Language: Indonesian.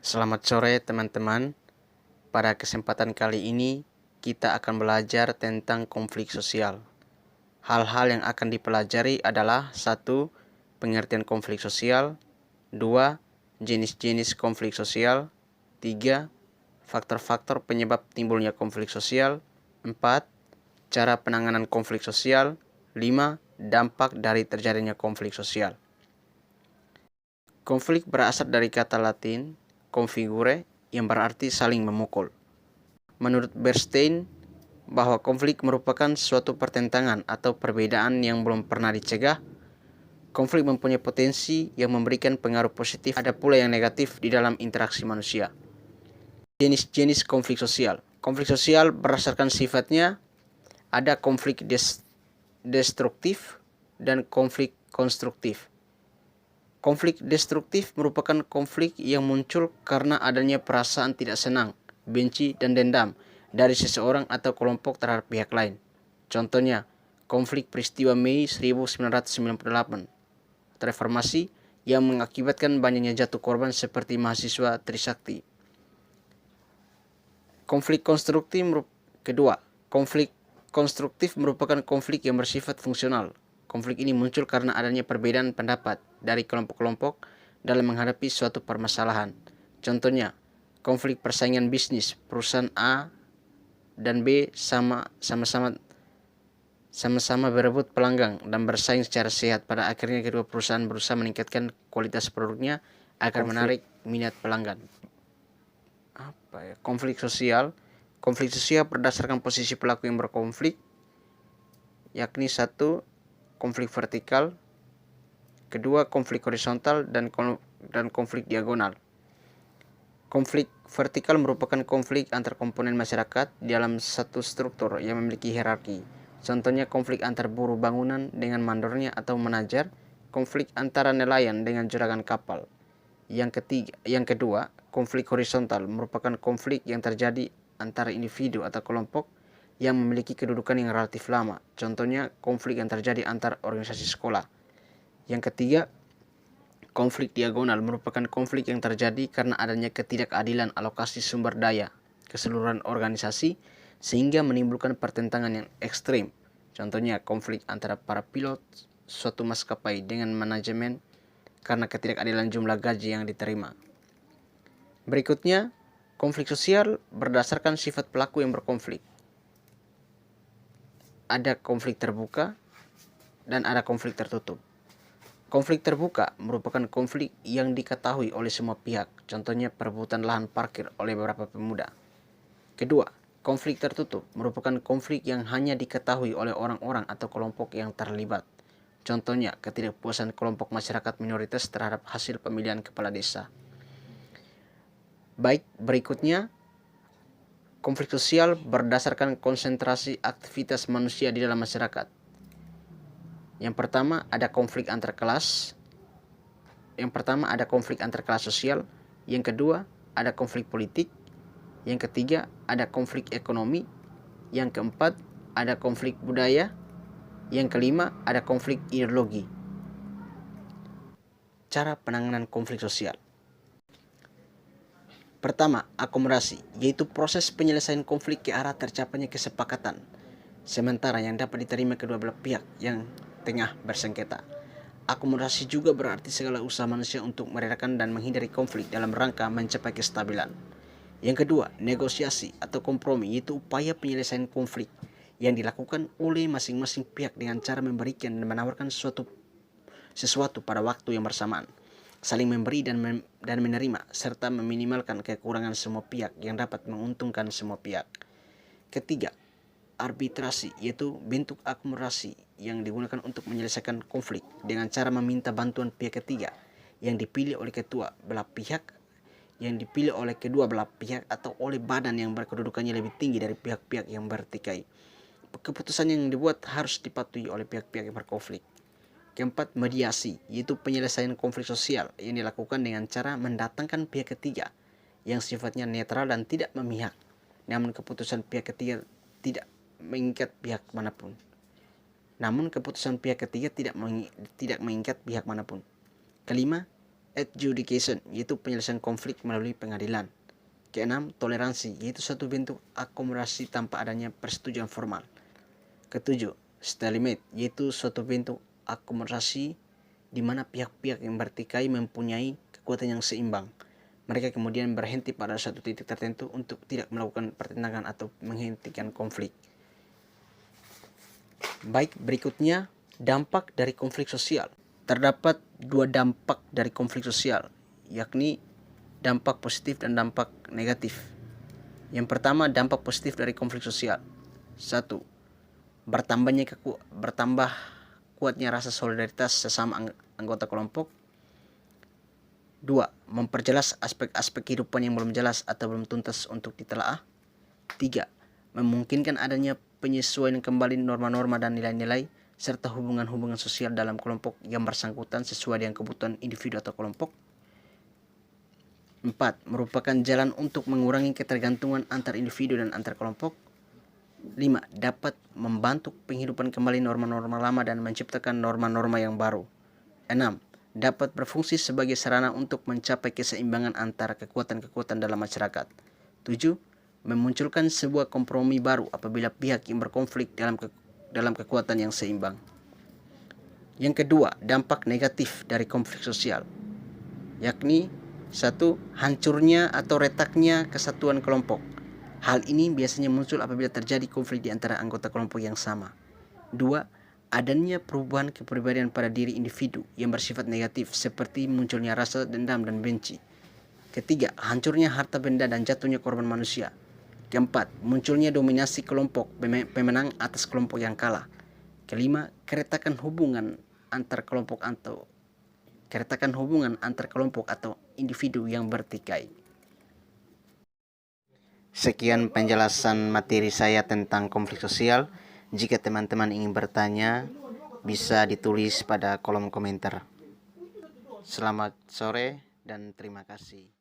Selamat sore teman-teman. Pada kesempatan kali ini kita akan belajar tentang konflik sosial. Hal-hal yang akan dipelajari adalah 1. Pengertian konflik sosial. 2. Jenis-jenis konflik sosial. 3. Faktor-faktor penyebab timbulnya konflik sosial. 4. Cara penanganan konflik sosial. 5. Dampak dari terjadinya konflik sosial. Konflik berasal dari kata Latin configure yang berarti saling memukul. Menurut Bernstein, bahwa konflik merupakan suatu pertentangan atau perbedaan yang belum pernah dicegah. Konflik mempunyai potensi yang memberikan pengaruh positif, ada pula yang negatif di dalam interaksi manusia. Jenis-jenis konflik sosial. Konflik sosial berdasarkan sifatnya ada konflik destruktif dan konflik konstruktif. Konflik destruktif merupakan konflik yang muncul karena adanya perasaan tidak senang, benci, dan dendam dari seseorang atau kelompok terhadap pihak lain. Contohnya, konflik peristiwa Mei 1998, reformasi yang mengakibatkan banyaknya jatuh korban seperti mahasiswa Trisakti. Konflik konstruktif kedua, konflik konstruktif merupakan konflik yang bersifat fungsional. Konflik ini muncul karena adanya perbedaan pendapat dari kelompok-kelompok dalam menghadapi suatu permasalahan. Contohnya, konflik persaingan bisnis, perusahaan A dan B sama-sama berebut pelanggan dan bersaing secara sehat. Pada akhirnya kedua perusahaan berusaha meningkatkan kualitas produknya agar menarik minat pelanggan. Konflik sosial. Konflik sosial berdasarkan posisi pelaku yang berkonflik, yakni 1. Konflik vertikal, kedua konflik horizontal, dan konflik diagonal. Konflik vertikal merupakan konflik antar komponen masyarakat dalam satu struktur yang memiliki hierarki. Contohnya konflik antar buruh bangunan dengan mandornya atau manajer, konflik antara nelayan dengan juragan kapal. Yang kedua, konflik horizontal merupakan konflik yang terjadi antara individu atau kelompok yang memiliki kedudukan yang relatif lama. Contohnya konflik yang terjadi antar organisasi sekolah. Yang ketiga, konflik diagonal merupakan konflik yang terjadi karena adanya ketidakadilan alokasi sumber daya keseluruhan organisasi sehingga menimbulkan pertentangan yang ekstrim. Contohnya konflik antara para pilot suatu maskapai dengan manajemen karena ketidakadilan jumlah gaji yang diterima. Berikutnya, konflik sosial berdasarkan sifat pelaku yang berkonflik. Ada konflik terbuka dan ada konflik tertutup. Konflik terbuka merupakan konflik yang diketahui oleh semua pihak, contohnya perebutan lahan parkir oleh beberapa pemuda. Kedua, konflik tertutup merupakan konflik yang hanya diketahui oleh orang-orang atau kelompok yang terlibat. Contohnya, ketidakpuasan kelompok masyarakat minoritas terhadap hasil pemilihan kepala desa. Baik, berikutnya, konflik sosial berdasarkan konsentrasi aktivitas manusia di dalam masyarakat. Yang pertama ada konflik antar kelas. Sosial. Yang kedua ada konflik politik. Yang ketiga ada konflik ekonomi. Yang keempat ada konflik budaya. Yang kelima ada konflik ideologi. Cara penanganan konflik sosial. Pertama, akomodasi, yaitu proses penyelesaian konflik ke arah tercapainya kesepakatan sementara yang dapat diterima kedua belah pihak yang tengah bersengketa. Akomodasi juga berarti segala usaha manusia untuk meredakan dan menghindari konflik dalam rangka mencapai kestabilan. Yang kedua, negosiasi atau kompromi, yaitu upaya penyelesaian konflik yang dilakukan oleh masing-masing pihak dengan cara memberikan dan menawarkan sesuatu pada waktu yang bersamaan, saling memberi dan menerima, serta meminimalkan kekurangan semua pihak yang dapat menguntungkan semua pihak. Ketiga, arbitrasi, yaitu bentuk akomodasi yang digunakan untuk menyelesaikan konflik dengan cara meminta bantuan pihak ketiga yang dipilih oleh kedua belah pihak atau oleh badan yang berkedudukannya lebih tinggi dari pihak-pihak yang bertikai. Keputusan yang dibuat harus dipatuhi oleh pihak-pihak yang berkonflik. Keempat, mediasi, yaitu penyelesaian konflik sosial yang dilakukan dengan cara mendatangkan pihak ketiga yang sifatnya netral dan tidak memihak, namun keputusan pihak ketiga tidak mengikat pihak manapun. Kelima, adjudication, yaitu penyelesaian konflik melalui pengadilan. Keenam, toleransi, yaitu suatu bentuk akomodasi tanpa adanya persetujuan formal. Ketujuh, stalemate, yaitu suatu bentuk akomodasi di mana pihak-pihak yang bertikai mempunyai kekuatan yang seimbang. Mereka kemudian berhenti pada suatu titik tertentu untuk tidak melakukan pertentangan atau menghentikan konflik. Baik, berikutnya dampak dari konflik sosial. Terdapat dua dampak dari konflik sosial, yakni dampak positif dan dampak negatif. Yang pertama, dampak positif dari konflik sosial. 1. Bertambah kuatnya rasa solidaritas sesama anggota kelompok. 2. Memperjelas aspek-aspek kehidupan yang belum jelas atau belum tuntas untuk ditelaah. 3. Memungkinkan adanya penyesuaian kembali norma-norma dan nilai-nilai serta hubungan-hubungan sosial dalam kelompok yang bersangkutan sesuai dengan kebutuhan individu atau kelompok. 4. Merupakan jalan untuk mengurangi ketergantungan antar individu dan antar kelompok. 5. Dapat membantu penghidupan kembali norma-norma lama dan menciptakan norma-norma yang baru. 6. Dapat berfungsi sebagai sarana untuk mencapai keseimbangan antara kekuatan-kekuatan dalam masyarakat. 7. Memunculkan sebuah kompromi baru apabila pihak yang berkonflik dalam kekuatan yang seimbang. Yang kedua, dampak negatif dari konflik sosial, yakni 1. Hancurnya atau retaknya kesatuan kelompok. Hal ini biasanya muncul apabila terjadi konflik di antara anggota kelompok yang sama. 2. Adanya perubahan kepribadian pada diri individu yang bersifat negatif, seperti munculnya rasa dendam dan benci. Ketiga, hancurnya harta benda dan jatuhnya korban manusia. Keempat, munculnya dominasi kelompok pemenang atas kelompok yang kalah. Kelima, keretakan hubungan antar kelompok atau individu yang bertikai. Sekian penjelasan materi saya tentang konflik sosial. Jika teman-teman ingin bertanya, bisa ditulis pada kolom komentar. Selamat sore dan terima kasih.